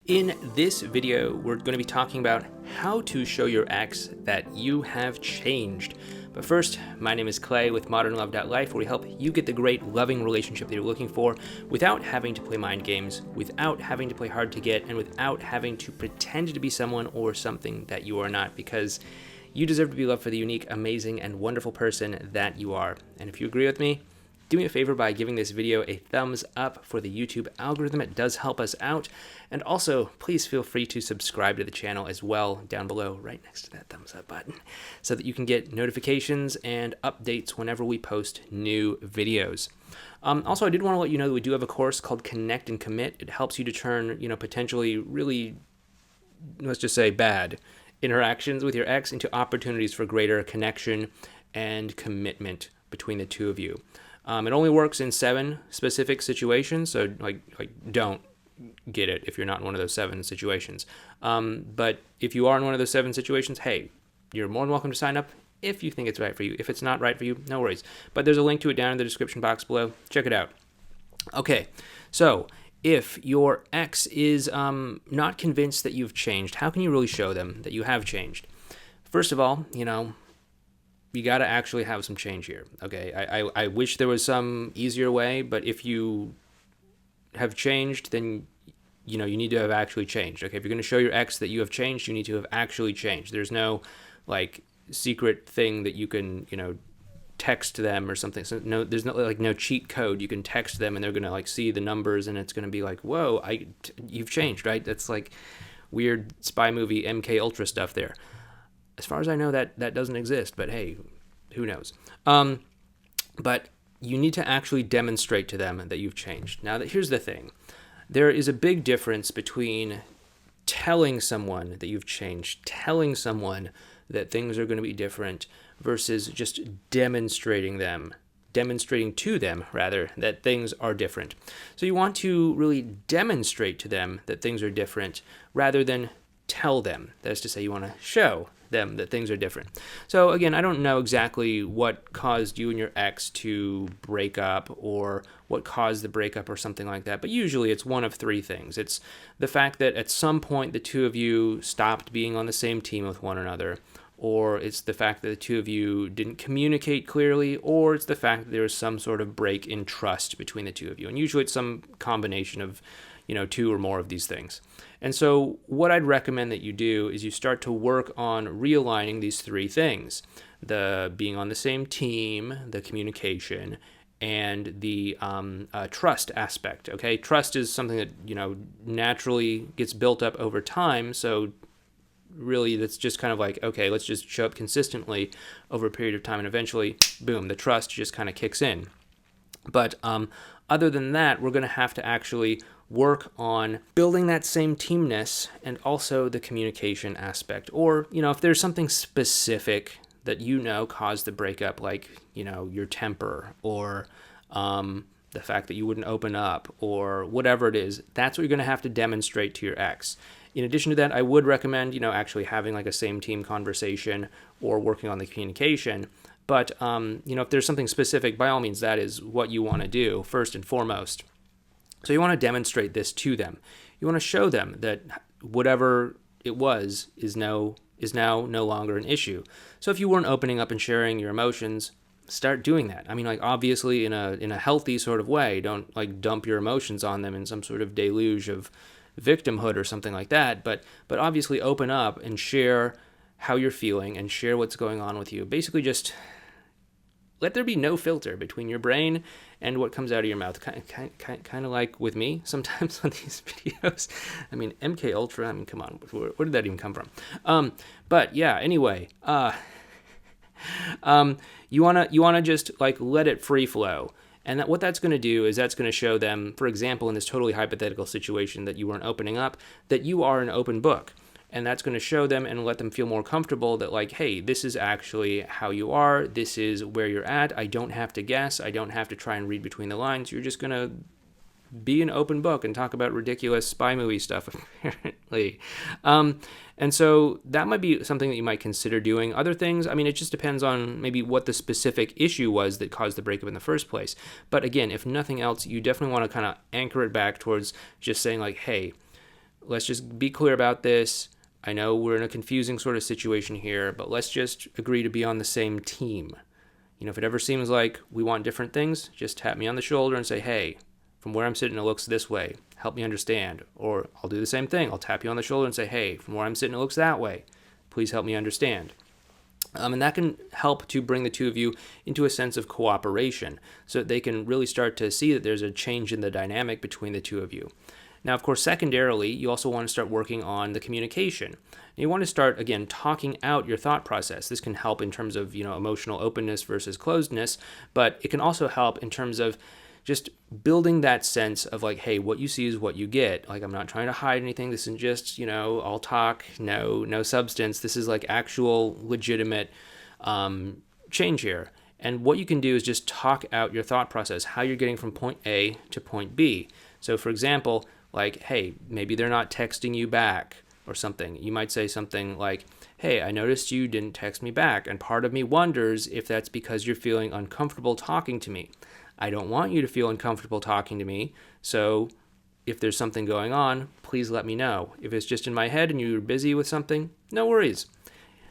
In this video, we're going to be talking about how to show your ex that you have changed. But first, my name is Clay with ModernLove.life, where we help you get the great, loving relationship that you're looking for without having to play mind games, without having to play hard to get, and without having to pretend to be someone or something that you are not, because you deserve to be loved for the unique, amazing, and wonderful person that you are. And if you agree with me, do me a favor by giving this video a thumbs up for the YouTube algorithm. It does help us out. And also, please feel free to subscribe to the channel as well down below, right next to that thumbs up button, so that you can get notifications and updates whenever we post new videos. Also, I did want to let you know that we do have a course called Connect and Commit. It helps you to turn, potentially really, let's just say bad interactions with your ex into opportunities for greater connection and commitment between the two of you. It only works in 7 specific situations, so like don't get it if you're not in one of those 7 situations. But if you are in one of those 7 situations, hey, you're more than welcome to sign up if you think it's right for you. If it's not right for you, no worries. But there's a link to it down in the description box below. Check it out. Okay, so if your ex is not convinced that you've changed, how can you really show them that you have changed? First of all, you got to actually have some change here, okay? I wish there was some easier way, but if you have changed, then, you need to have actually changed, okay? If you're going to show your ex that you have changed, you need to have actually changed. There's no, secret thing that you can, text them or something. So there's no cheat code. You can text them and they're going to, see the numbers and it's going to be like, whoa, you've changed, right? That's, weird spy movie MK Ultra stuff there. As far as I know, that doesn't exist, but hey, who knows? But you need to actually demonstrate to them that you've changed. Now, here's the thing. There is a big difference between telling someone that you've changed, telling someone that things are going to be different, versus just demonstrating to them, rather, that things are different. So you want to really demonstrate to them that things are different rather than tell them. That is to say, you want to show them that things are different. So again, I don't know exactly what caused you and your ex to break up or what caused the breakup or something like that, but usually it's one of 3 things. It's the fact that at some point the two of you stopped being on the same team with one another, or it's the fact that the two of you didn't communicate clearly, or it's the fact that there was some sort of break in trust between the two of you. And usually it's some combination of 2 or more of these things. And so what I'd recommend that you do is you start to work on realigning these 3 things: the being on the same team, the communication, and the trust aspect. Okay, trust is something that naturally gets built up over time. So really, that's just kind of okay, let's just show up consistently over a period of time, and eventually, boom, the trust just kind of kicks in. But other than that, we're going to have to actually work on building that same teamness and also the communication aspect. Or, if there's something specific that caused the breakup, your temper or the fact that you wouldn't open up or whatever it is, that's what you're going to have to demonstrate to your ex. In addition to that, I would recommend, actually having a same team conversation or working on the communication. But, if there's something specific, by all means, that is what you want to do first and foremost. So you want to demonstrate this to them. You want to show them that whatever it was is now no longer an issue. So if you weren't opening up and sharing your emotions, start doing that. I mean, obviously in a healthy sort of way. Don't dump your emotions on them in some sort of deluge of victimhood or something like that. But obviously open up and share how you're feeling and share what's going on with you. Basically just let there be no filter between your brain and what comes out of your mouth. Kind of like with me sometimes on these videos. I mean, MK Ultra, come on, where did that even come from? But yeah, anyway, you wanna just let it free flow. And what that's going to do is that's going to show them, for example, in this totally hypothetical situation that you weren't opening up, that you are an open book. And that's going to show them and let them feel more comfortable that hey, this is actually how you are. This is where you're at. I don't have to guess. I don't have to try and read between the lines. You're just going to be an open book and talk about ridiculous spy movie stuff, apparently. And so that might be something that you might consider doing. Other things, it just depends on maybe what the specific issue was that caused the breakup in the first place. But again, if nothing else, you definitely want to kind of anchor it back towards just saying hey, let's just be clear about this. I know we're in a confusing sort of situation here, but let's just agree to be on the same team. If it ever seems like we want different things, just tap me on the shoulder and say, hey, from where I'm sitting, it looks this way. Help me understand. Or I'll do the same thing. I'll tap you on the shoulder and say, hey, from where I'm sitting, it looks that way. Please help me understand. And that can help to bring the two of you into a sense of cooperation so that they can really start to see that there's a change in the dynamic between the two of you. Now, of course, secondarily, you also want to start working on the communication. You want to start, again, talking out your thought process. This can help in terms of, emotional openness versus closedness, but it can also help in terms of just building that sense of like, hey, what you see is what you get. Like, I'm not trying to hide anything. This isn't just, all talk, no substance. This is like actual legitimate change here. And what you can do is just talk out your thought process, how you're getting from point A to point B. So for example, like, hey, maybe they're not texting you back or something. You might say something like, hey, I noticed you didn't text me back, and part of me wonders if that's because you're feeling uncomfortable talking to me. I don't want you to feel uncomfortable talking to me, so if there's something going on, please let me know. If it's just in my head and you're busy with something, no worries.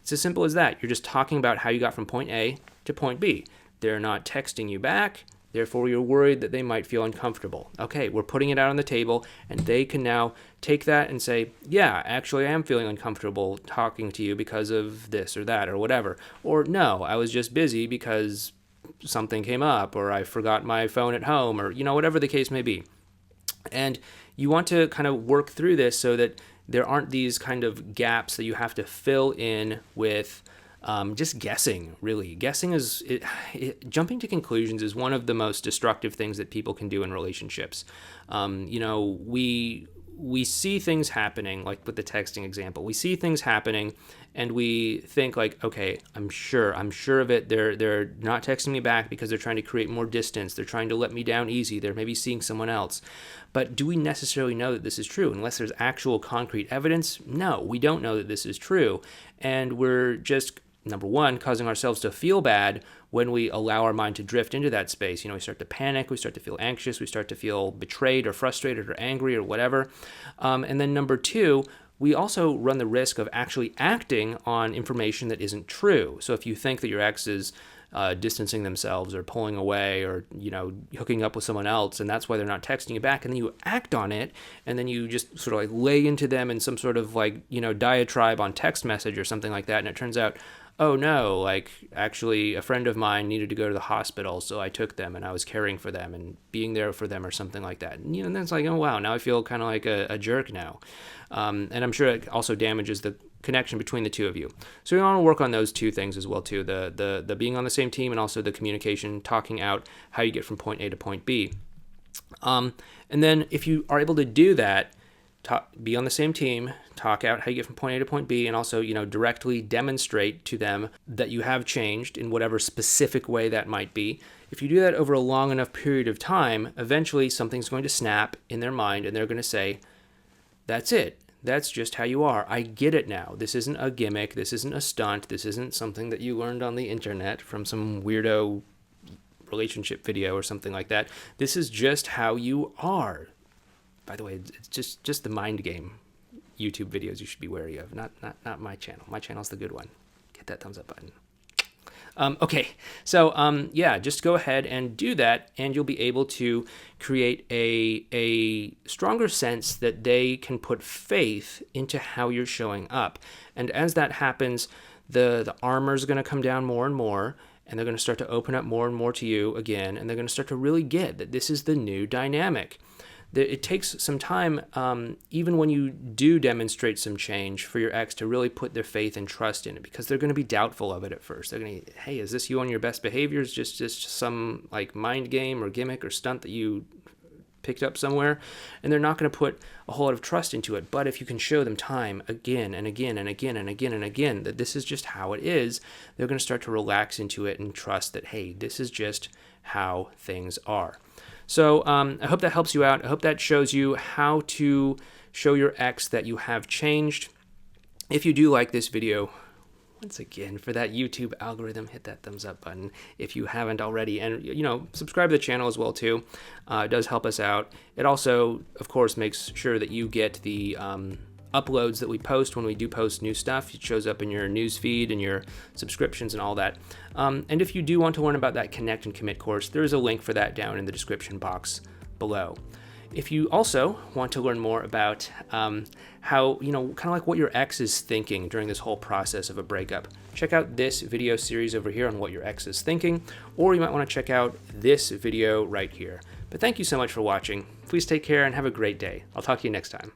It's as simple as that. You're just talking about how you got from point A to point B. They're not texting you back, therefore you're worried that they might feel uncomfortable. Okay, we're putting it out on the table, and they can now take that and say, yeah, actually I am feeling uncomfortable talking to you because of this or that or whatever. Or no, I was just busy because something came up, or I forgot my phone at home, or whatever the case may be. And you want to kind of work through this so that there aren't these kind of gaps that you have to fill in with just guessing. Really, guessing is jumping to conclusions is one of the most destructive things that people can do in relationships. We see things happening, like with the texting example. We see things happening, and we think like, okay, I'm sure of it. They're not texting me back because they're trying to create more distance. They're trying to let me down easy. They're maybe seeing someone else. But do we necessarily know that this is true? Unless there's actual concrete evidence, no, we don't know that this is true. And we're just, number one, causing ourselves to feel bad when we allow our mind to drift into that space. We start to panic, we start to feel anxious, we start to feel betrayed or frustrated or angry or whatever. And then number two, we also run the risk of actually acting on information that isn't true. So if you think that your ex is distancing themselves or pulling away or, hooking up with someone else, and that's why they're not texting you back, and then you act on it, and then you just sort of like lay into them in some sort of like, diatribe on text message or something like that, and it turns out, oh no, like actually a friend of mine needed to go to the hospital, so I took them and I was caring for them and being there for them or something like that. And then it's like, oh wow, now I feel kind of like a jerk now. And I'm sure it also damages the connection between the two of you. So you want to work on those two things as well too, the being on the same team and also the communication, talking out how you get from point A to point B. And then if you are able to do that, be on the same team, talk out how you get from point A to point B, and also, directly demonstrate to them that you have changed in whatever specific way that might be. If you do that over a long enough period of time, eventually something's going to snap in their mind, and they're going to say, that's it. That's just how you are. I get it now. This isn't a gimmick. This isn't a stunt. This isn't something that you learned on the internet from some weirdo relationship video or something like that. This is just how you are. By the way, it's just the mind game YouTube videos you should be wary of, not my channel. My channel's the good one. Hit that thumbs up button. Okay, so just go ahead and do that, and you'll be able to create a stronger sense that they can put faith into how you're showing up. And as that happens, the armor's going to come down more and more, and they're going to start to open up more and more to you again, and they're going to start to really get that this is the new dynamic. It takes some time, even when you do demonstrate some change, for your ex to really put their faith and trust in it, because they're going to be doubtful of it at first. They're going to, hey, is this you on your best behaviors? Just some like mind game or gimmick or stunt that you picked up somewhere? And they're not going to put a whole lot of trust into it. But if you can show them time again and again and again and again and again that this is just how it is, they're going to start to relax into it and trust that, hey, this is just how things are. So I hope that helps you out. I hope that shows you how to show your ex that you have changed. If you do like this video, once again, for that YouTube algorithm, hit that thumbs up button if you haven't already. And, subscribe to the channel as well, too. It does help us out. It also, of course, makes sure that you get the uploads that we post when we do post new stuff. It shows up in your news feed and your subscriptions and all that. And if you do want to learn about that Connect and Commit course, there's a link for that down in the description box below. If you also want to learn more about how, kind of like what your ex is thinking during this whole process of a breakup, check out this video series over here on what your ex is thinking, or you might want to check out this video right here. But thank you so much for watching. Please take care and have a great day. I'll talk to you next time.